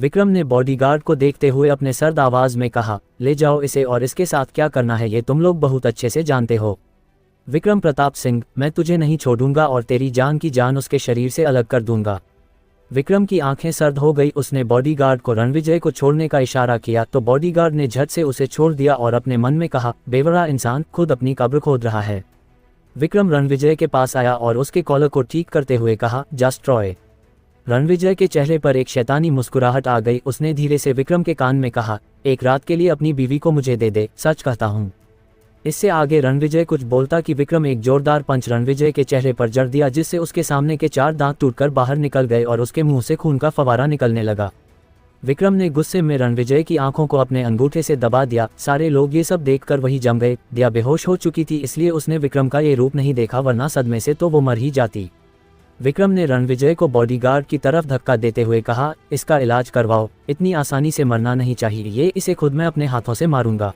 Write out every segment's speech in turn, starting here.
विक्रम ने बॉडीगार्ड को देखते हुए अपने सर्द आवाज में कहा, ले जाओ इसे और इसके साथ क्या करना है ये तुम लोग बहुत अच्छे से जानते हो। विक्रम प्रताप सिंह, मैं तुझे नहीं छोड़ूंगा और तेरी जान की जान उसके शरीर से अलग कर दूंगा। विक्रम की आंखें सर्द हो गई। उसने बॉडीगार्ड को रणविजय को छोड़ने का इशारा किया तो बॉडीगार्ड ने झट से उसे छोड़ दिया और अपने मन में कहा, बेवड़ा इंसान खुद अपनी कब्र खोद रहा है। विक्रम रणविजय के पास आया और उसके कॉलर को ठीक करते हुए कहा, जस्ट ट्रॉय। रणविजय के चेहरे पर एक शैतानी मुस्कुराहट आ गई। उसने धीरे से विक्रम के कान में कहा, एक रात के लिए अपनी बीवी को मुझे दे दे, सच कहता हूँ। इससे आगे रणविजय कुछ बोलता कि विक्रम एक जोरदार पंच रणविजय के चेहरे पर जड़ दिया जिससे उसके सामने के 4 दांत टूटकर बाहर निकल गए और उसके मुंह से खून का फवारा निकलने लगा। विक्रम ने गुस्से में रणविजय की आंखों को अपने अंगूठे से दबा दिया। सारे लोग ये सब देखकर वही जम गए। दिया बेहोश हो चुकी थी इसलिए उसने विक्रम का ये रूप नहीं देखा, वरना सदमे से तो वो मर ही जाती। विक्रम ने रणविजय को बॉडीगार्ड की तरफ धक्का देते हुए कहा, इसका इलाज करवाओ, इतनी आसानी से मरना नहीं चाहिए, इसे खुद मैं अपने हाथों से मारूंगा।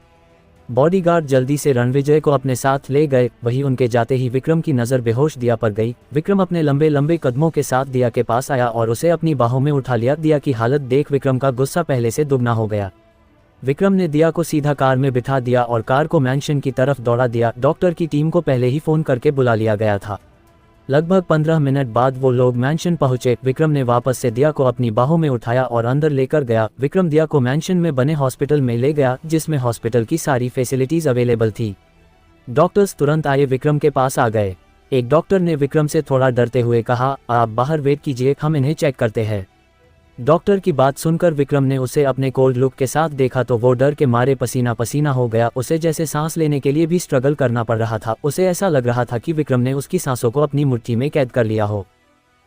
बॉडीगार्ड जल्दी से रणविजय को अपने साथ ले गए। वही उनके जाते ही विक्रम की नज़र बेहोश दिया पर गई। विक्रम अपने लंबे लंबे कदमों के साथ दिया के पास आया और उसे अपनी बाहों में उठा लिया। दिया की हालत देख विक्रम का गुस्सा पहले से दुगना हो गया। विक्रम ने दिया को सीधा कार में बिठा दिया और कार को मैंशन की तरफ दौड़ा दिया। डॉक्टर की टीम को पहले ही फ़ोन करके बुला लिया गया था। लगभग 15 मिनट बाद वो लोग मैंशन पहुंचे। विक्रम ने वापस से दिया को अपनी बाहों में उठाया और अंदर लेकर गया। विक्रम दिया को मैंशन में बने हॉस्पिटल में ले गया जिसमें हॉस्पिटल की सारी फैसिलिटीज अवेलेबल थी। डॉक्टर्स तुरंत आए विक्रम के पास आ गए। एक डॉक्टर ने विक्रम से थोड़ा डरते हुए कहा, आप बाहर वेट कीजिए, हम इन्हें चेक करते हैं। डॉक्टर की बात सुनकर विक्रम ने उसे अपने कोल्ड लुक के साथ देखा तो वो डर के मारे पसीना पसीना हो गया। उसे जैसे सांस लेने के लिए भी स्ट्रगल करना पड़ रहा था। उसे ऐसा लग रहा था कि विक्रम ने उसकी सांसों को अपनी मुट्ठी में कैद कर लिया हो।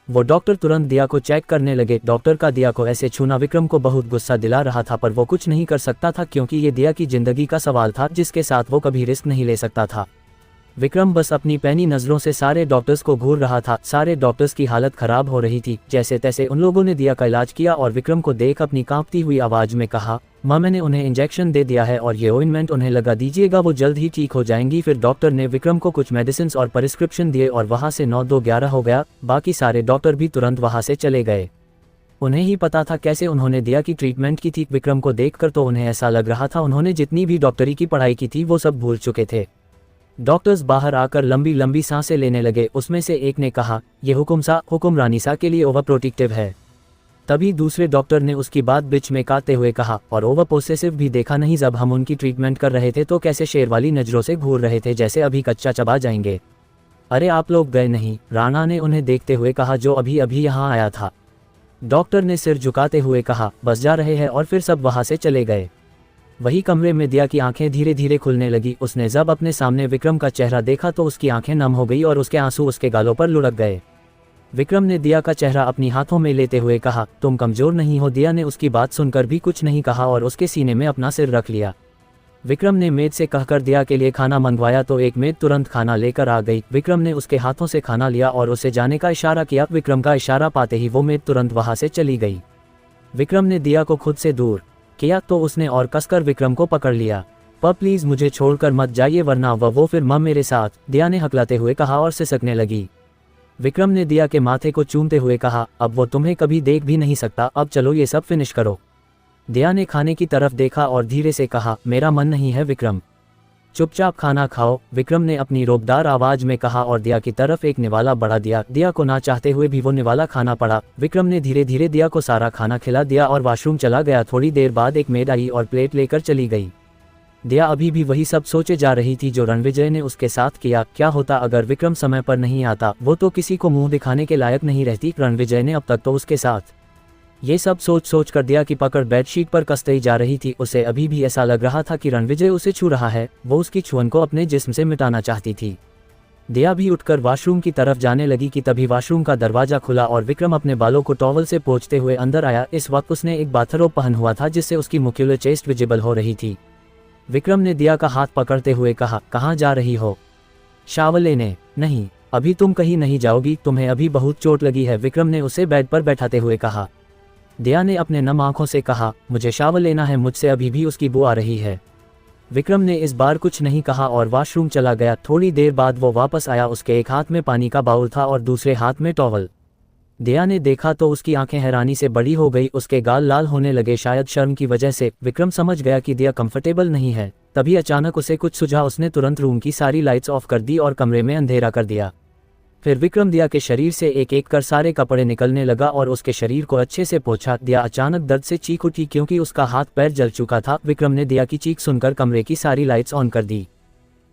वो डॉक्टर तुरंत दिया को चेक करने लगे। डॉक्टर का दिया को ऐसे छूना विक्रम को बहुत गुस्सा दिला रहा था, पर वो कुछ नहीं कर सकता था क्योंकि ये दिया की जिंदगी का सवाल था जिसके साथ वो कभी रिस्क नहीं ले सकता था। विक्रम बस अपनी पैनी नज़रों से सारे डॉक्टर्स को घूर रहा था। सारे डॉक्टर्स की हालत खराब हो रही थी। जैसे तैसे उन लोगों ने दिया का इलाज किया और विक्रम को देख अपनी कांपती हुई आवाज़ में कहा, माँ मैंने उन्हें इंजेक्शन दे दिया है और ये ऑइंटमेंट उन्हें लगा दीजिएगा, वो जल्द ही ठीक हो जाएंगी। फिर डॉक्टर ने विक्रम को कुछ मेडिसिन और प्रिस्क्रिप्शन दिए और वहाँ से 9-2-11 हो गया। बाकी सारे डॉक्टर भी तुरंत वहाँ से चले गए। उन्हें ही पता था कैसे उन्होंने दिया की ट्रीटमेंट की थी। विक्रम को देखकर तो उन्हें ऐसा लग रहा था उन्होंने जितनी भी डॉक्टरी की पढ़ाई की थी वो सब भूल चुके थे। डॉक्टर्स बाहर आकर लंबी लंबी सांसें लेने लगे। उसमें से एक ने कहा, ये हुक्मरानी सा के लिए ओवर प्रोटेक्टिव है। तभी दूसरे डॉक्टर ने उसकी बात बीच में काटते हुए कहा, और ओवर पोसेसिव भी देखा नहीं, जब हम उनकी ट्रीटमेंट कर रहे थे तो कैसे शेर वाली नजरों से घूर रहे थे जैसे अभी कच्चा चबा जाएंगे। अरे आप लोग गए नहीं? राणा ने उन्हें देखते हुए कहा जो अभी अभी यहाँ आया था। डॉक्टर ने सिर झुकाते हुए कहा, बस जा रहे हैं, और फिर सब वहाँ से चले गए। वही कमरे में दिया की आंखें धीरे धीरे खुलने लगी। उसने जब अपने सामने विक्रम का चेहरा देखा तो उसकी आंखें नम हो गई और उसके आंसू उसके गालों पर लुढ़क गए। विक्रम ने दिया का चेहरा अपनी हाथों में लेते हुए कहा, तुम कमजोर नहीं हो? दिया ने उसकी बात सुनकर भी कुछ नहीं कहा और उसके सीने में अपना सिर रख लिया। विक्रम ने मेड से कहकर दिया के लिए खाना मंगवाया तो एक मेड तुरंत खाना लेकर आ गई। विक्रम ने उसके हाथों से खाना लिया और उसे जाने का इशारा किया। विक्रम का इशारा पाते ही वो मेड तुरंत वहां से चली गई। विक्रम ने दिया को खुद से दूर किया तो उसने और कसकर विक्रम को पकड़ लिया। पर प्लीज मुझे छोड़कर मत जाइए वरना वो फिर मां मेरे साथ, दिया ने हकलाते हुए कहा और सिसकने लगी। विक्रम ने दिया के माथे को चूमते हुए कहा, अब वो तुम्हें कभी देख भी नहीं सकता, अब चलो ये सब फिनिश करो। दिया ने खाने की तरफ देखा और धीरे से कहा, मेरा मन नहीं है विक्रम, चुपचाप खाना खाओ। विक्रम ने अपनी रोबदार आवाज में कहा और दिया की तरफ एक निवाला बढ़ा दिया। दिया को ना चाहते हुए भी वो निवाला खाना पड़ा। विक्रम ने धीरे धीरे दिया को सारा खाना खिला दिया और वॉशरूम चला गया। थोड़ी देर बाद एक मेड आई और प्लेट लेकर चली गई। दिया अभी भी वही सब सोचे जा रही थी जो रणविजय ने उसके साथ किया। क्या होता अगर विक्रम समय पर नहीं आता? वो तो किसी को मुंह दिखाने के लायक नहीं रहती। रणविजय ने अब तक तो उसके साथ ये सब सोच कर दिया कि पकड़ बेडशीट पर कसते ही जा रही थी। उसे अभी भी ऐसा लग रहा था कि रणविजय उसे छू रहा है। वो उसकी छुअन को अपने जिस्म से मिटाना चाहती थी। दिया भी उठकर वॉशरूम की तरफ जाने लगी कि तभी वॉशरूम का दरवाजा खुला और विक्रम अपने बालों को टॉवल से पोंछते हुए अंदर आया। इस वक्त उसने एक बाथरोब पहन हुआ था जिससे उसकी मुक्युलर चेस्ट विजिबल हो रही थी। विक्रम ने दिया का हाथ पकड़ते हुए कहा, कहाँ जा रही हो? शावर लेने? नहीं, अभी तुम कहीं नहीं जाओगी, तुम्हें अभी बहुत चोट लगी है, विक्रम ने उसे बेड पर बैठाते हुए कहा। दिया ने अपने नम आंखों से कहा, मुझे शावर लेना है, मुझसे अभी भी उसकी बू आ रही है। विक्रम ने इस बार कुछ नहीं कहा और वॉशरूम चला गया। थोड़ी देर बाद वो वापस आया। उसके एक हाथ में पानी का बाउल था और दूसरे हाथ में टॉवल। दिया ने देखा तो उसकी आंखें हैरानी से बड़ी हो गई, उसके गाल लाल होने लगे, शायद शर्म की वजह से। विक्रम समझ गया कि दिया कंफर्टेबल नहीं है। तभी अचानक उसे कुछ सूझा। उसने तुरंत रूम की सारी लाइट्स ऑफ कर दी और कमरे में अंधेरा कर दिया। फिर विक्रम दिया के शरीर से एक एक कर सारे कपड़े निकलने लगा और उसके शरीर को अच्छे से पोंछा। दिया अचानक दर्द से चीख उठी क्योंकि उसका हाथ पैर जल चुका था। विक्रम ने दिया की चीख सुनकर कमरे की सारी लाइट्स ऑन कर दी।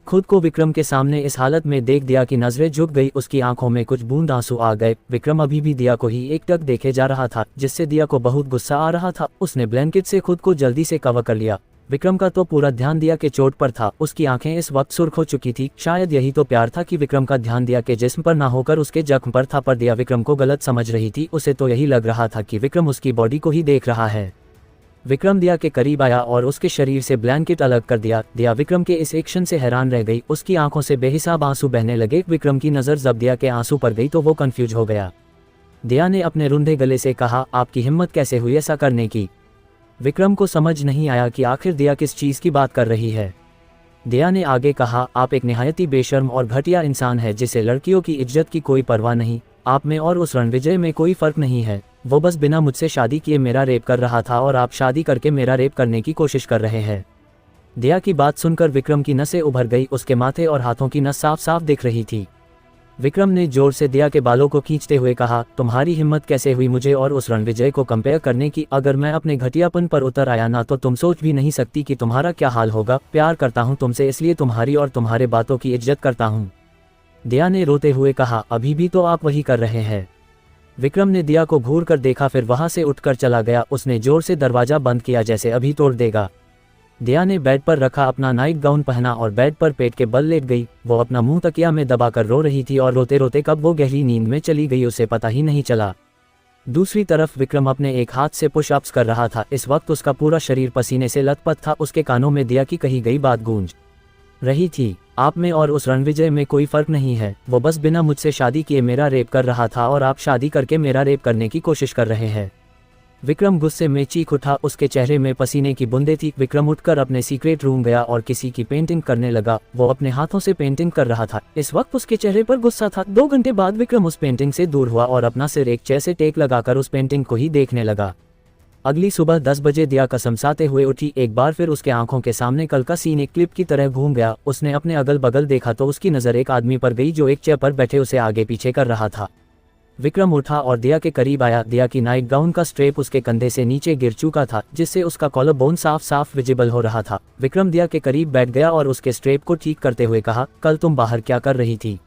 खुद को विक्रम के सामने इस हालत में देख दिया की नजरें झुक गई, उसकी आंखों में कुछ बूंद आंसू आ गए। विक्रम अभी भी दिया को ही एकटक देखे जा रहा था, जिससे दिया को बहुत गुस्सा आ रहा था। उसने ब्लैंकेट से खुद को जल्दी से कवर कर लिया। विक्रम का तो पूरा ध्यान दिया के चोट पर था, उसकी आंखें इस वक्त सुर्ख हो चुकी थी। शायद यही तो प्यार था कि विक्रम का ध्यान दिया के जिस्म पर ना होकर उसके जख्म पर था। पर दिया विक्रम को गलत समझ रही थी, उसे तो यही लग रहा था कि विक्रम उसकी बॉडी को ही देख रहा है। विक्रम दिया के करीब आया और उसके शरीर से ब्लैंकेट अलग कर दिया। दिया विक्रम के इस एक्शन से हैरान रह गई, उसकी आंखों से बेहिसाब आंसू बहने लगे। विक्रम की नज़र जब दिया के आंसू पर गई तो वो कंफ्यूज हो गया। दिया ने अपने रुंधे गले से कहा, आपकी हिम्मत कैसे हुई ऐसा करने की? विक्रम को समझ नहीं आया कि आखिर दिया किस चीज़ की बात कर रही है। दिया ने आगे कहा, आप एक निहायती बेशर्म और घटिया इंसान है जिसे लड़कियों की इज्जत की कोई परवाह नहीं। आप में और उस रणविजय में कोई फ़र्क नहीं है। वो बस बिना मुझसे शादी किए मेरा रेप कर रहा था और आप शादी करके मेरा रेप करने की कोशिश कर रहे हैं। दिया की बात सुनकर विक्रम की नसें उभर गई, उसके माथे और हाथों की नस साफ साफ दिख रही थी। विक्रम ने जोर से दिया के बालों को खींचते हुए कहा, तुम्हारी हिम्मत कैसे हुई मुझे और उस रणविजय को कंपेयर करने की? अगर मैं अपने घटियापन पर उतर आया ना तो तुम सोच भी नहीं सकती कि तुम्हारा क्या हाल होगा। प्यार करता हूँ तुमसे, इसलिए तुम्हारी और तुम्हारे बातों की इज्जत करता हूँ। दिया ने रोते हुए कहा, अभी भी तो आप वही कर रहे हैं। विक्रम ने दिया को घूर कर देखा, फिर वहां से उठकर चला गया। उसने जोर से दरवाजा बंद किया जैसे अभी तोड़ देगा। दिया ने बेड पर रखा अपना नाइट गाउन पहना और बेड पर पेट के बल लेट गई। वो अपना मुंह तकिया में दबाकर रो रही थी और रोते रोते कब वो गहरी नींद में चली गई उसे पता ही नहीं चला। दूसरी तरफ विक्रम अपने एक हाथ से पुशअप्स कर रहा था। इस वक्त उसका पूरा शरीर पसीने से लथपथ था। उसके कानों में दिया की कही गई बात गूंज रही थी, आप में और उस रणविजय में कोई फर्क नहीं है। वो बस बिना मुझसे शादी किए मेरा रेप कर रहा था और आप शादी करके मेरा रेप करने की कोशिश कर रहे हैं। विक्रम गुस्से में चीख उठा, उसके चेहरे में पसीने की बूंदें थी। विक्रम उठकर अपने सीक्रेट रूम गया और किसी की पेंटिंग करने लगा। वो अपने हाथों से पेंटिंग कर रहा था। इस वक्त उसके चेहरे पर गुस्सा था। 2 घंटे बाद विक्रम उस पेंटिंग से दूर हुआ और अपना सिर एक चेयर से टेक लगाकर उस पेंटिंग को ही देखने लगा। अगली सुबह 10 बजे दिया कसमसाते हुए उठी। एक बार फिर उसके आंखों के सामने कल का सीन एक क्लिप की तरह घूम गया। उसने अपने अगल बगल देखा तो उसकी नज़र एक आदमी पर गई जो एक चेयर पर बैठे उसे आगे पीछे कर रहा था। विक्रम उठा और दिया के करीब आया। दिया की नाइट गाउन का स्ट्रेप उसके कंधे से नीचे गिर चुका था, जिससे उसका कॉलर बोन साफ साफ विजिबल हो रहा था। विक्रम दिया के करीब बैठ गया और उसके स्ट्रेप को ठीक करते हुए कहा, कल तुम बाहर क्या कर रही थी?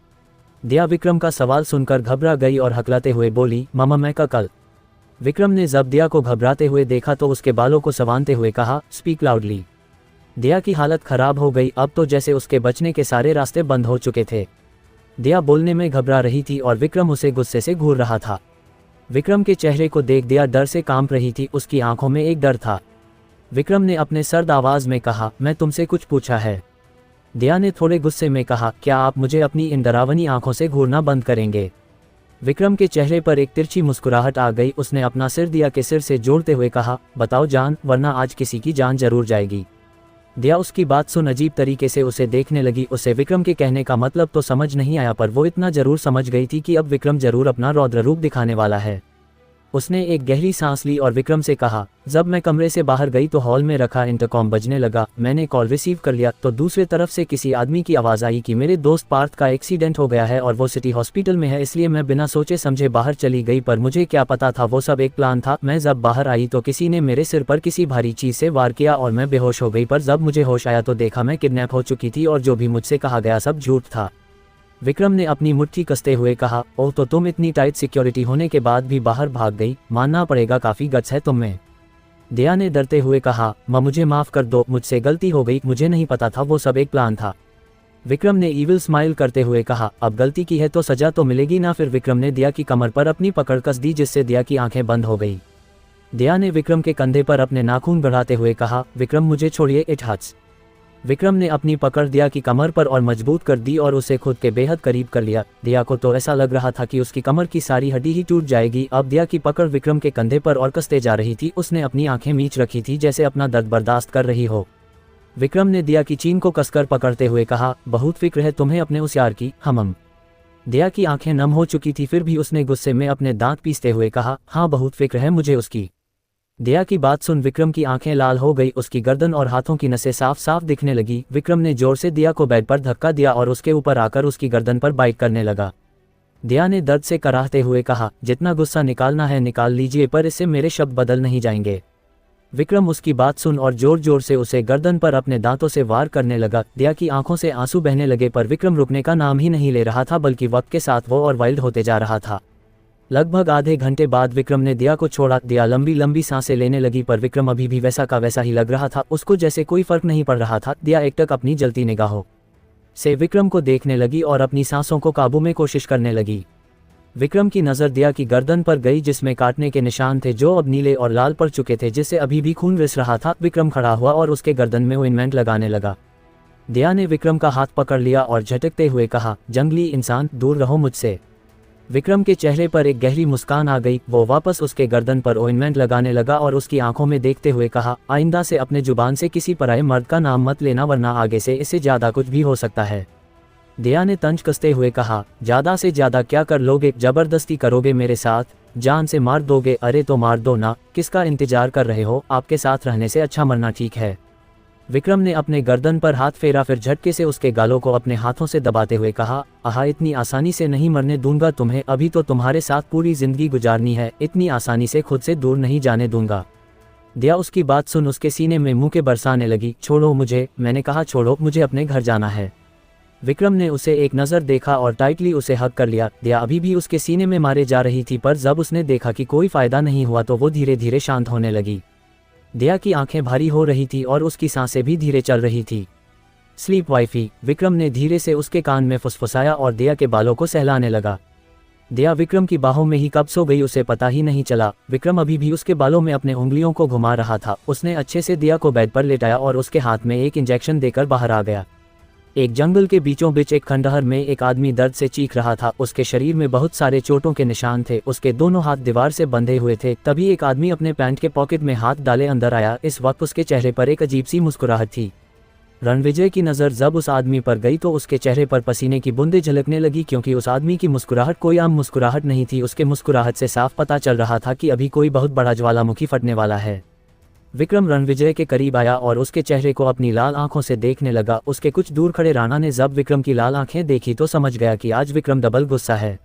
दिया विक्रम का सवाल सुनकर घबरा गई और हकलाते हुए बोली, मामा मैं कल। विक्रम ने जब दिया को घबराते हुए देखा तो उसके बालों को संवारते हुए कहा, स्पीक लाउडली। दिया की हालत खराब हो गई, अब तो जैसे उसके बचने के सारे रास्ते बंद हो चुके थे। दिया बोलने में घबरा रही थी और विक्रम उसे गुस्से से घूर रहा था। विक्रम के चेहरे को देख दिया डर से कांप रही थी, उसकी आंखों में एक डर था। विक्रम ने अपने सर्द आवाज में कहा, मैं तुमसे कुछ पूछा है। दिया ने थोड़े गुस्से में कहा, क्या आप मुझे अपनी इन डरावनी आंखों से घूरना बंद करेंगे? विक्रम के चेहरे पर एक तिरछी मुस्कुराहट आ गई। उसने अपना सिर दिया के सिर से जोड़ते हुए कहा, बताओ जान, वरना आज किसी की जान जरूर जाएगी। दिया उसकी बात सुन अजीब तरीके से उसे देखने लगी। उसे विक्रम के कहने का मतलब तो समझ नहीं आया, पर वो इतना जरूर समझ गई थी कि अब विक्रम जरूर अपना रौद्र रूप दिखाने वाला है। उसने एक गहरी सांस ली और विक्रम से कहा, जब मैं कमरे से बाहर गई तो हॉल में रखा इंटरकॉम बजने लगा। मैंने कॉल रिसीव कर लिया तो दूसरी तरफ से किसी आदमी की आवाज़ आई कि मेरे दोस्त पार्थ का एक्सीडेंट हो गया है और वो सिटी हॉस्पिटल में है। इसलिए मैं बिना सोचे समझे बाहर चली गई, पर मुझे क्या पता था वो सब एक प्लान था। मैं जब बाहर आई तो किसी ने मेरे सिर पर किसी भारी चीज़ से वार किया और मैं बेहोश हो गई, पर जब मुझे होश आया तो देखा मैं किडनैप हो चुकी थी और जो भी मुझसे कहा गया सब झूठ था। विक्रम ने अपनी मुट्ठी कसते हुए कहा, ओह तो तुम इतनी टाइट सिक्योरिटी होने के बाद भी बाहर भाग गई, मानना पड़ेगा काफ़ी गट्स है तुम में। दिया ने डरते हुए कहा, माँ मुझे माफ़ कर दो, मुझसे गलती हो गई, मुझे नहीं पता था वो सब एक प्लान था। विक्रम ने ईविल स्माइल करते हुए कहा, अब गलती की है तो सज़ा तो मिलेगी ना। फिर विक्रम ने दिया की कमर पर अपनी पकड़ कस दी, जिससे दिया की आंखें बंद हो गई। दिया ने विक्रम के कंधे पर अपने नाखून बढ़ाते हुए कहा, विक्रम मुझे छोड़िए, इट हर्ट्स। विक्रम ने अपनी पकड़ दिया की कमर पर और मजबूत कर दी और उसे खुद के बेहद करीब कर लिया। दिया को तो ऐसा लग रहा था कि उसकी कमर की सारी हड्डी ही टूट जाएगी। अब दिया की पकड़ विक्रम के कंधे पर और कसते जा रही थी। उसने अपनी आंखें मीच रखी थी जैसे अपना दर्द बर्दाश्त कर रही हो। विक्रम ने दिया की चीन को कसकर पकड़ते हुए कहा, बहुत फिक्र है तुम्हें अपने उस यार की, हम। दिया की आंखें नम हो चुकी थी, फिर भी उसने गुस्से में अपने दांत पीसते हुए कहा, हाँ बहुत फिक्र है मुझे उसकी। दिया की बात सुन विक्रम की आंखें लाल हो गई, उसकी गर्दन और हाथों की नसें साफ साफ दिखने लगी। विक्रम ने जोर से दिया को बेड पर धक्का दिया और उसके ऊपर आकर उसकी गर्दन पर बाइट करने लगा। दिया ने दर्द से कराहते हुए कहा, जितना गुस्सा निकालना है निकाल लीजिए, पर इससे मेरे शब्द बदल नहीं जाएंगे। विक्रम उसकी बात सुन और जोर जोर से उसे गर्दन पर अपने दांतों से वार करने लगा। दिया की आंखों से आंसू बहने लगे, पर विक्रम रुकने का नाम ही नहीं ले रहा था, बल्कि वक्त के साथ वो और वाइल्ड होते जा रहा था। लगभग आधे घंटे बाद विक्रम ने दिया को छोड़ा। दिया लंबी लंबी सांसें लेने लगी, पर विक्रम अभी भी वैसा का वैसा ही लग रहा था, उसको जैसे कोई फर्क नहीं पड़ रहा था। दिया एकटक अपनी जलती निगाहों से विक्रम को देखने लगी और अपनी सांसों को काबू में कोशिश करने लगी। विक्रम की नज़र दिया की गर्दन पर गई, जिसमें काटने के निशान थे जो अब नीले और लाल पड़ चुके थे, जिससे अभी भी खून रिस रहा था। विक्रम खड़ा हुआ और उसके गर्दन में ऑइंटमेंट लगाने लगा। दिया ने विक्रम का हाथ पकड़ लिया और झटकते हुए कहा, जंगली इंसान दूर रहो मुझसे। विक्रम के चेहरे पर एक गहरी मुस्कान आ गई। वो वापस उसके गर्दन पर ऑइंटमेंट लगाने लगा और उसकी आंखों में देखते हुए कहा, आइंदा से अपने जुबान से किसी पराये मर्द का नाम मत लेना, वरना आगे से इससे ज़्यादा कुछ भी हो सकता है। दिया ने तंज कसते हुए कहा, ज़्यादा से ज़्यादा क्या कर लोगे? जबरदस्ती करोगे मेरे साथ? जान से मार दोगे? अरे तो मार दो ना, किसका इंतजार कर रहे हो? आपके साथ रहने से अच्छा मरना ठीक है। विक्रम ने अपने गर्दन पर हाथ फेरा, फिर झटके से उसके गालों को अपने हाथों से दबाते हुए कहा, आहा इतनी आसानी से नहीं मरने दूंगा तुम्हें, अभी तो तुम्हारे साथ पूरी जिंदगी गुजारनी है, इतनी आसानी से खुद से दूर नहीं जाने दूंगा। दिया उसकी बात सुन उसके सीने में मुंह के बरसाने लगी। छोड़ो मुझे, मैंने कहा छोड़ो, मुझे अपने घर जाना है। विक्रम ने उसे एक नज़र देखा और टाइटली उसे हग कर लिया। दिया अभी भी उसके सीने में मारे जा रही थी, पर जब उसने देखा कि कोई फ़ायदा नहीं हुआ तो वो धीरे धीरे शांत होने लगी। दिया की आंखें भारी हो रही थी और उसकी सांसें भी धीरे चल रही थी। स्लीप वाइफी, विक्रम ने धीरे से उसके कान में फुसफुसाया और दिया के बालों को सहलाने लगा। दिया विक्रम की बाहों में ही कब सो गई उसे पता ही नहीं चला। विक्रम अभी भी उसके बालों में अपने उंगलियों को घुमा रहा था। उसने अच्छे से दिया को बेड पर लेटाया और उसके हाथ में एक इंजेक्शन देकर बाहर आ गया। एक जंगल के बीचों बीच एक खंडहर में एक आदमी दर्द से चीख रहा था। उसके शरीर में बहुत सारे चोटों के निशान थे, उसके दोनों हाथ दीवार से बंधे हुए थे। तभी एक आदमी अपने पैंट के पॉकेट में हाथ डाले अंदर आया। इस वक्त उसके चेहरे पर एक अजीब सी मुस्कुराहट थी। रणविजय की नज़र जब उस आदमी पर गई तो उसके चेहरे पर पसीने की बूंदें झलकने लगी, क्योंकि उस आदमी की मुस्कुराहट कोई आम मुस्कुराहट नहीं थी। उसके मुस्कुराहट से साफ पता चल रहा था कि अभी कोई बहुत बड़ा ज्वालामुखी फटने वाला है। विक्रम रणविजय के करीब आया और उसके चेहरे को अपनी लाल आंखों से देखने लगा। उसके कुछ दूर खड़े राणा ने जब विक्रम की लाल आंखें देखी तो समझ गया कि आज विक्रम डबल गुस्सा है।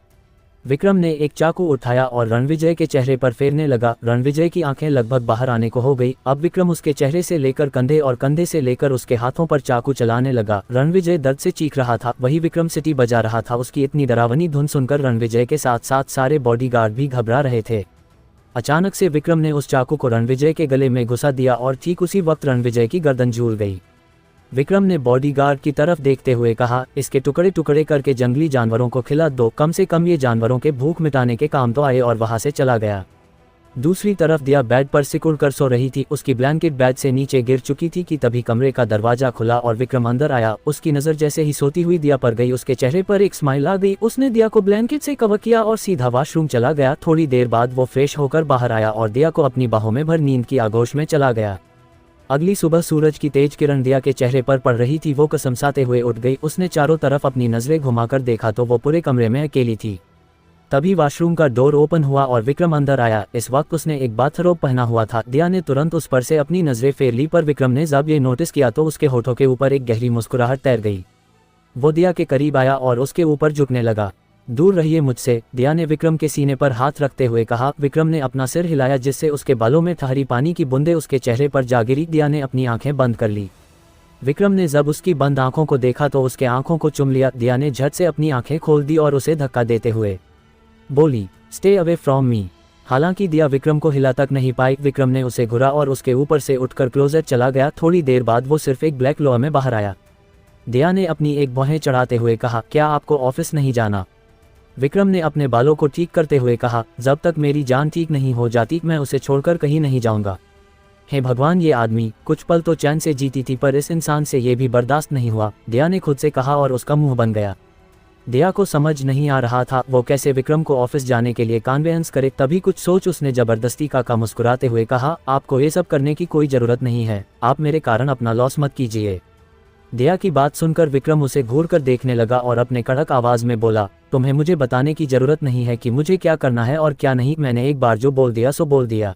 विक्रम ने एक चाकू उठाया और रणविजय के चेहरे पर फेरने लगा। रणविजय की आंखें लगभग बाहर आने को हो गई। अब विक्रम उसके चेहरे से लेकर कंधे और कंधे से लेकर उसके हाथों पर चाकू चलाने लगा। रणविजय दर्द से चीख रहा था, वही विक्रम सीटी बजा रहा था। उसकी इतनी डरावनी धुन सुनकर रणविजय के साथ साथ सारे बॉडीगार्ड भी घबरा रहे थे। अचानक से विक्रम ने उस चाकू को रणविजय के गले में घुसा दिया और ठीक उसी वक्त रणविजय की गर्दन झूल गई। विक्रम ने बॉडीगार्ड की तरफ देखते हुए कहा, इसके टुकड़े टुकड़े करके जंगली जानवरों को खिला दो, कम से कम ये जानवरों के भूख मिटाने के काम तो आए, और वहां से चला गया। दूसरी तरफ दिया बेड पर सिकुड़ कर सो रही थी। उसकी ब्लैंकेट बेड से नीचे गिर चुकी थी कि तभी कमरे का दरवाजा खुला और विक्रम अंदर आया। उसकी नज़र जैसे ही सोती हुई दिया पर गई, उसके चेहरे पर एक स्माइल आ गई। उसने दिया को ब्लैंकेट से कवर किया और सीधा वॉशरूम चला गया। थोड़ी देर बाद वो फ्रेश होकर बाहर आया और दिया को अपनी बाहों में भर नींद की आगोश में चला गया। अगली सुबह सूरज की तेज किरण दिया के चेहरे पर पड़ रही थी। वो कसमसाते हुए उठ गई। उसने चारों तरफ अपनी नजरें घुमाकर देखा तो वो पूरे कमरे में अकेली थी। तभी वॉशरूम का डोर ओपन हुआ और विक्रम अंदर आया। इस वक्त उसने एक बाथरोब पहना हुआ था। दिया ने तुरंत उस पर से अपनी नजरें फेर ली, पर विक्रम ने जब ये नोटिस किया तो उसके होठों के ऊपर एक गहरी मुस्कुराहट तैर गई। वो दिया के करीब आया और उसके ऊपर झुकने लगा। दूर रहिए मुझसे, दिया ने विक्रम के सीने पर हाथ रखते हुए कहा। विक्रम ने अपना सिर हिलाया, जिससे उसके बालों में ठहरी पानी की बूंदें उसके चेहरे पर जा गिरी। दिया ने अपनी आंखें बंद कर ली। विक्रम ने जब उसकी बंद आंखों को देखा तो उसके आंखों को चुम लिया। दिया ने झट से अपनी आंखें खोल दी और उसे धक्का देते हुए बोली, स्टे अवे फ्रॉम मी। हालांकि दिया विक्रम को हिला तक नहीं पाई। विक्रम ने उसे घुरा और उसके ऊपर से उठकर क्लोजेट चला गया। थोड़ी देर बाद वो सिर्फ एक ब्लैक लोअर में बाहर आया। दिया ने अपनी एक भौहें चढ़ाते हुए कहा, क्या आपको ऑफिस नहीं जाना? विक्रम ने अपने बालों को ठीक करते हुए कहा, जब तक मेरी जान ठीक नहीं हो जाती मैं उसे छोड़कर कहीं नहीं जाऊंगा। हे भगवान, ये आदमी कुछ पल तो चैन से जीती थी, पर इस इंसान से ये भी बर्दाश्त नहीं हुआ, दिया ने खुद से कहा और उसका मुंह बन गया। दिया को समझ नहीं आ रहा था वो कैसे विक्रम को ऑफिस जाने के लिए कन्वेंस करे। तभी कुछ सोच उसने जबरदस्ती का मुस्कुराते हुए कहा, आपको ये सब करने की कोई ज़रूरत नहीं है, आप मेरे कारण अपना लॉस मत कीजिए। दिया की बात सुनकर विक्रम उसे घूर कर देखने लगा और अपने कड़क आवाज में बोला, तुम्हें मुझे बताने की जरूरत नहीं है कि मुझे क्या करना है और क्या नहीं, मैंने एक बार जो बोल दिया सो बोल दिया।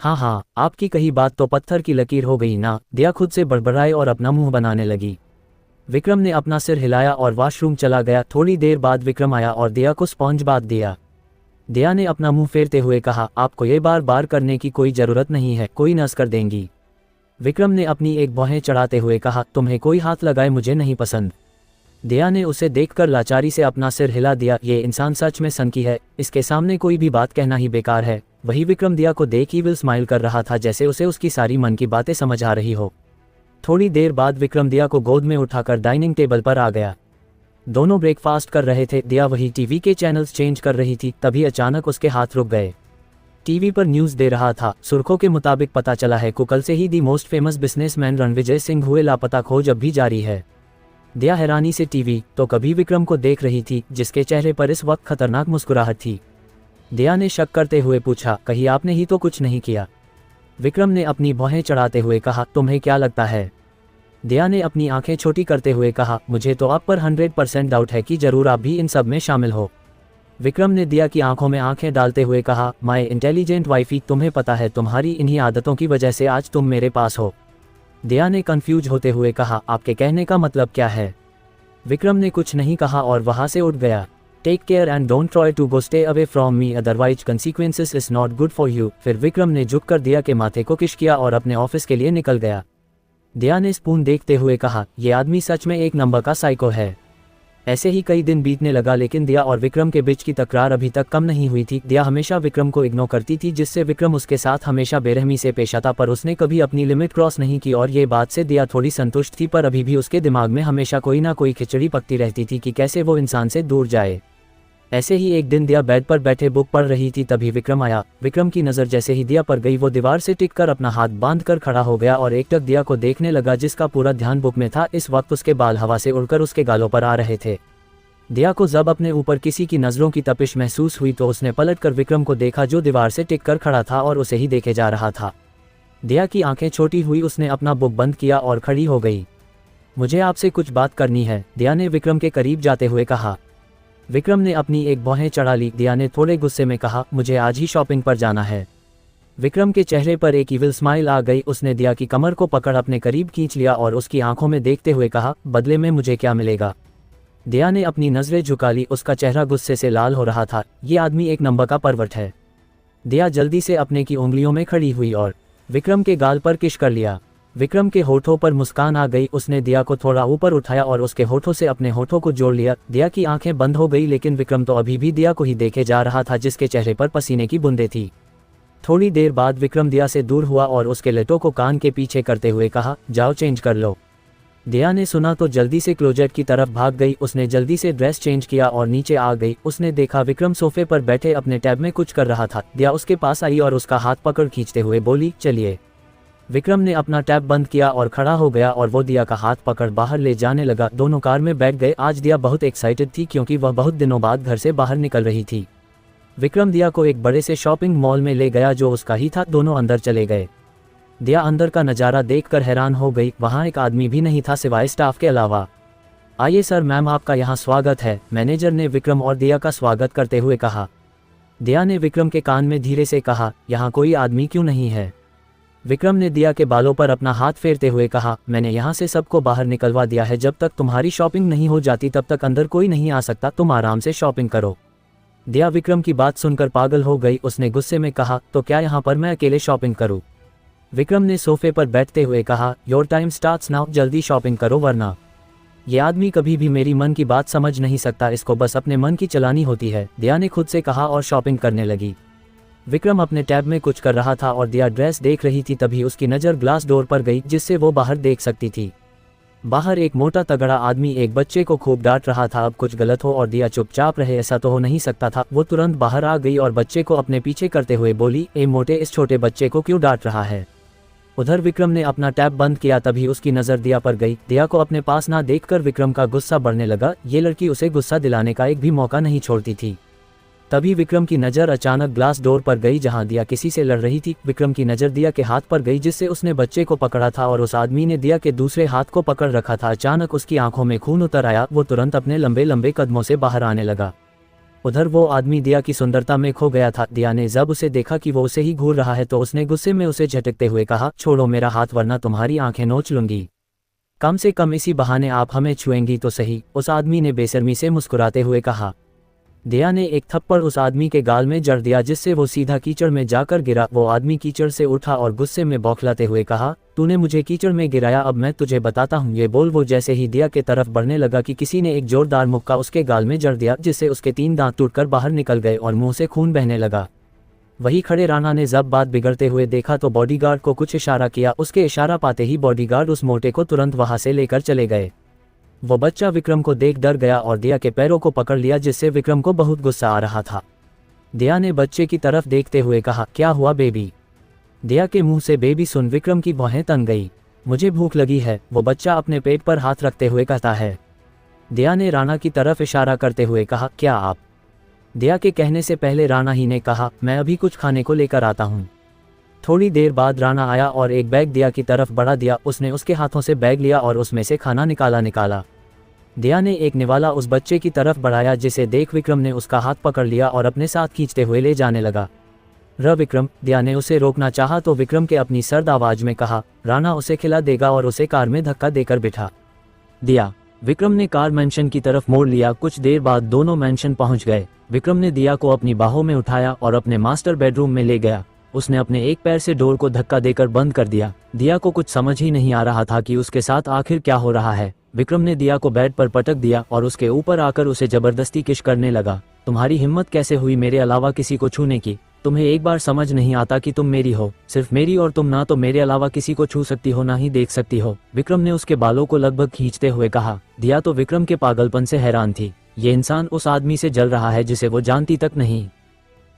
हाँ हाँ, आपकी कही बात तो पत्थर की लकीर हो गई ना। दिया खुद से बड़बड़ाई और अपना मुंह बनाने लगी। विक्रम ने अपना सिर हिलाया और वॉशरूम चला गया। थोड़ी देर बाद विक्रम आया और दिया को स्पॉन्ज बाथ दिया। दिया ने अपना मुंह फेरते हुए कहा, आपको ये बार बार करने की कोई जरूरत नहीं है, कोई नस कर देंगी। विक्रम ने अपनी एक भौहें चढ़ाते हुए कहा, तुम्हें कोई हाथ लगाए मुझे नहीं पसंद। दिया ने उसे देखकर लाचारी से अपना सिर हिला दिया। ये इंसान सच में सनकी है, इसके सामने कोई भी बात कहना ही बेकार है। वही विक्रम दिया को देख ईविल स्माइल कर रहा था, जैसे उसे उसकी सारी मन की बातें समझ आ रही हो। थोड़ी देर बाद विक्रम दिया को गोद में उठाकर डाइनिंग टेबल पर आ गया। दोनों ब्रेकफास्ट कर रहे थे। दिया वही टीवी के चैनल्स चेंज कर रही थी, तभी अचानक उसके हाथ रुक गए। टीवी पर न्यूज़ दे रहा था। सुर्खों के मुताबिक पता चला है कि कल से ही the most famous businessman Ranvijay Singh हुए लापता, खोज अब भी जारी है। दिया हैरानी से टीवी तो कभी विक्रम को देख रही थी, जिसके चेहरे पर इस वक्त खतरनाक मुस्कुराहट थी। दिया ने शक करते हुए पूछा, कहीं आपने ही तो कुछ नहीं किया? विक्रम ने अपनी भौहें चढ़ाते हुए कहा, तुम्हें क्या लगता है? दिया ने अपनी आंखें छोटी करते हुए कहा, मुझे तो आप पर 100% डाउट है कि जरूर आप भी इन सब में शामिल हो। विक्रम ने दिया की आंखों में आंखें डालते हुए कहा, माय इंटेलिजेंट वाइफी, तुम्हें पता है तुम्हारी इन्हीं आदतों की वजह से आज तुम मेरे पास हो। दिया ने कंफ्यूज होते हुए कहा, आपके कहने का मतलब क्या है? विक्रम ने कुछ नहीं कहा और वहां से उठ गया। Take care and don't try to go stay away from me, otherwise consequences is not good for you. फिर विक्रम ने झुककर दिया के माथे को किस किया और अपने ऑफिस के लिए निकल गया। दिया ने स्पून देखते हुए कहा, यह आदमी सच में एक नंबर का साइको है। ऐसे ही कई दिन बीतने लगा, लेकिन दिया और विक्रम के बीच की तकरार अभी तक कम नहीं हुई थी। दिया हमेशा विक्रम को इग्नोर करती थी, जिससे विक्रम उसके साथ हमेशा बेरहमी से पेश आता, पर उसने कभी अपनी लिमिट क्रॉस नहीं की और ये बात से दिया थोड़ी संतुष्ट थी। पर अभी भी उसके दिमाग में हमेशा कोई ना कोई खिचड़ी पकती रहती थी कि कैसे वो इंसान से दूर जाए। ऐसे ही एक दिन दिया बेड पर बैठे बुक पढ़ रही थी, तभी विक्रम आया। विक्रम की नज़र जैसे ही दिया पर गई, वो दीवार से टिककर अपना हाथ बांध कर खड़ा हो गया और एकटक दिया को देखने लगा, जिसका पूरा ध्यान बुक में था। इस वक्त उसके बाल हवा से उड़कर उसके गालों पर आ रहे थे। दिया को जब अपने ऊपर किसी की नज़रों की तपिश महसूस हुई तो उसने पलटकर विक्रम को देखा, जो दीवार से टिककर खड़ा था और उसे ही देखे जा रहा था। दिया की आंखें छोटी हुई, उसने अपना बुक बंद किया और खड़ी हो गई। मुझे आपसे कुछ बात करनी है, दिया ने विक्रम के करीब जाते हुए कहा। विक्रम ने अपनी एक भौहें चढ़ा ली। दिया ने थोड़े गुस्से में कहा, मुझे आज ही शॉपिंग पर जाना है। विक्रम के चेहरे पर एक इविल स्माइल आ गई। उसने दिया की कमर को पकड़ अपने करीब खींच लिया और उसकी आंखों में देखते हुए कहा, बदले में मुझे क्या मिलेगा? दिया ने अपनी नज़रें झुका ली, उसका चेहरा गुस्से से लाल हो रहा था। ये आदमी एक नंबर का परवट है। दिया जल्दी से अपने की उंगलियों में खड़ी हुई और विक्रम के गाल पर किश कर लिया। विक्रम के होठों पर मुस्कान आ गई। उसने दिया को थोड़ा ऊपर उठाया और उसके होठों से अपने होठों को जोड़ लिया। दिया की आंखें बंद हो गई, लेकिन विक्रम तो अभी भी दिया को ही देखे जा रहा था, जिसके चेहरे पर पसीने की बूंदें थी। थोड़ी देर बाद विक्रम दिया से दूर हुआ और उसके लटों को कान के पीछे करते हुए कहा, जाओ चेंज कर लो। दिया ने सुना तो जल्दी से क्लोजेट की तरफ भाग गई। उसने जल्दी से ड्रेस चेंज किया और नीचे आ गई। उसने देखा विक्रम सोफे पर बैठे अपने टैब में कुछ कर रहा था। दिया उसके पास आई और उसका हाथ पकड़ खींचते हुए बोली, चलिए। विक्रम ने अपना टैब बंद किया और खड़ा हो गया और वो दिया का हाथ पकड़ बाहर ले जाने लगा। दोनों कार में बैठ गए। आज दिया बहुत एक्साइटेड थी, क्योंकि वह बहुत दिनों बाद घर से बाहर निकल रही थी। विक्रम दिया को एक बड़े से शॉपिंग मॉल में ले गया, जो उसका ही था। दोनों अंदर चले गए। दिया अंदर का नज़ारा देखकर हैरान हो गई। वहाँ एक आदमी भी नहीं था सिवाय स्टाफ के अलावा। आइए सर, मैम आपका यहाँ स्वागत है, मैनेजर ने विक्रम और दिया का स्वागत करते हुए कहा। दिया ने विक्रम के कान में धीरे से कहा, यहाँ कोई आदमी क्यों नहीं है? विक्रम ने दिया के बालों पर अपना हाथ फेरते हुए कहा, मैंने यहाँ से सबको बाहर निकलवा दिया है। जब तक तुम्हारी शॉपिंग नहीं हो जाती तब तक अंदर कोई नहीं आ सकता। तुम आराम से शॉपिंग करो। दिया विक्रम की बात सुनकर पागल हो गई। उसने गुस्से में कहा, तो क्या यहाँ पर मैं अकेले शॉपिंग करूँ? विक्रम ने सोफे पर बैठते हुए कहा, योर टाइम स्टार्ट्स नाउ, जल्दी शॉपिंग करो वरना ये आदमी कभी भी मेरी मन की बात समझ नहीं सकता, इसको बस अपने मन की चलानी होती है। दिया ने खुद से कहा और शॉपिंग करने लगी। विक्रम अपने टैब में कुछ कर रहा था और दिया ड्रेस देख रही थी। तभी उसकी नज़र ग्लास डोर पर गई, जिससे वो बाहर देख सकती थी। बाहर एक मोटा तगड़ा आदमी एक बच्चे को खूब डांट रहा था। अब कुछ गलत हो और दिया चुपचाप रहे, ऐसा तो हो नहीं सकता था। वो तुरंत बाहर आ गई और बच्चे को अपने पीछे करते हुए बोली, ए मोटे, इस छोटे बच्चे को क्यों डांट रहा है? उधर विक्रम ने अपना टैब बंद किया। तभी उसकी नज़र दिया पर गई। दिया को अपने पास ना देखकर विक्रम का गुस्सा बढ़ने लगा। ये लड़की उसे गुस्सा दिलाने का एक भी मौका नहीं छोड़ती थी। तभी विक्रम की नज़र अचानक ग्लास डोर पर गई जहां दिया किसी से लड़ रही थी। विक्रम की नज़र दिया के हाथ पर गई जिससे उसने बच्चे को पकड़ा था और उस आदमी ने दिया के दूसरे हाथ को पकड़ रखा था। अचानक उसकी आंखों में खून उतर आया। वो तुरंत अपने लंबे लंबे कदमों से बाहर आने लगा। उधर वो आदमी दिया की सुंदरता में खो गया था। दिया ने जब उसे देखा कि वो उसे ही घूर रहा है तो उसने गुस्से में उसे झटकते हुए कहा, छोड़ो मेरा हाथ वरना तुम्हारी आंखें नोच लूंगी। कम से कम इसी बहाने आप हमें छुएंगी तो सही, उस आदमी ने बेशर्मी से मुस्कुराते हुए कहा। दिया ने एक थप्पड़ उस आदमी के गाल में जड़ दिया जिससे वो सीधा कीचड़ में जाकर गिरा। वो आदमी कीचड़ से उठा और गुस्से में बौखलाते हुए कहा, तूने मुझे कीचड़ में गिराया, अब मैं तुझे बताता हूँ। ये बोल वो जैसे ही दिया के तरफ बढ़ने लगा कि किसी ने एक जोरदार मुक्का उसके गाल में जड़ दिया जिससे उसके 3 दांत टूटकर बाहर निकल गए और मुंह से खून बहने लगा। वहीं खड़े राणा ने जब बात बिगड़ते हुए देखा तो बॉडीगार्ड को कुछ इशारा किया। उसके इशारा पाते ही बॉडीगार्ड उस मोटे को तुरंत वहां से लेकर चले गए। वो बच्चा विक्रम को देख डर गया और दिया के पैरों को पकड़ लिया जिससे विक्रम को बहुत गुस्सा आ रहा था। दिया ने बच्चे की तरफ देखते हुए कहा, क्या हुआ बेबी? दिया के मुंह से बेबी सुन विक्रम की भौहें तन गई। मुझे भूख लगी है, वो बच्चा अपने पेट पर हाथ रखते हुए कहता है। दिया ने राणा की तरफ इशारा करते हुए कहा, क्या आप? दिया के कहने से पहले राणा ही ने कहा, मैं अभी कुछ खाने को लेकर आता हूँ। थोड़ी देर बाद राणा आया और एक बैग दिया की तरफ बढ़ा दिया। उसने उसके हाथों से बैग लिया और उसमें से खाना निकाला। दिया ने एक निवाला उस बच्चे की तरफ बढ़ाया जिसे देख विक्रम ने उसका हाथ पकड़ लिया और अपने साथ खींचते हुए ले जाने लगा। विक्रम, दिया ने उसे रोकना चाहा तो विक्रम के अपनी सर्द आवाज में कहा, राणा उसे खिला देगा और उसे कार में धक्का देकर बिठा दिया। विक्रम ने कार मैंशन की तरफ मोड़ लिया। कुछ देर बाद दोनों मैंशन पहुंच गए। विक्रम ने दिया को अपनी बाहों में उठाया और अपने मास्टर बेडरूम में ले गया। उसने अपने एक पैर से डोर को धक्का देकर बंद कर दिया। दिया को कुछ समझ ही नहीं आ रहा था कि उसके साथ आखिर क्या हो रहा है। विक्रम ने दिया को बेड पर पटक दिया और उसके ऊपर आकर उसे जबरदस्ती किश करने लगा। तुम्हारी हिम्मत कैसे हुई मेरे अलावा किसी को छूने की? तुम्हें एक बार समझ नहीं आता कि तुम मेरी हो, सिर्फ मेरी, और तुम ना तो मेरे अलावा किसी को छू सकती हो ना ही देख सकती हो। विक्रम ने उसके बालों को लगभग खींचते हुए कहा। दिया तो विक्रम के पागलपन से हैरान थी। ये इंसान उस आदमी से जल रहा है जिसे वो जानती तक नहीं।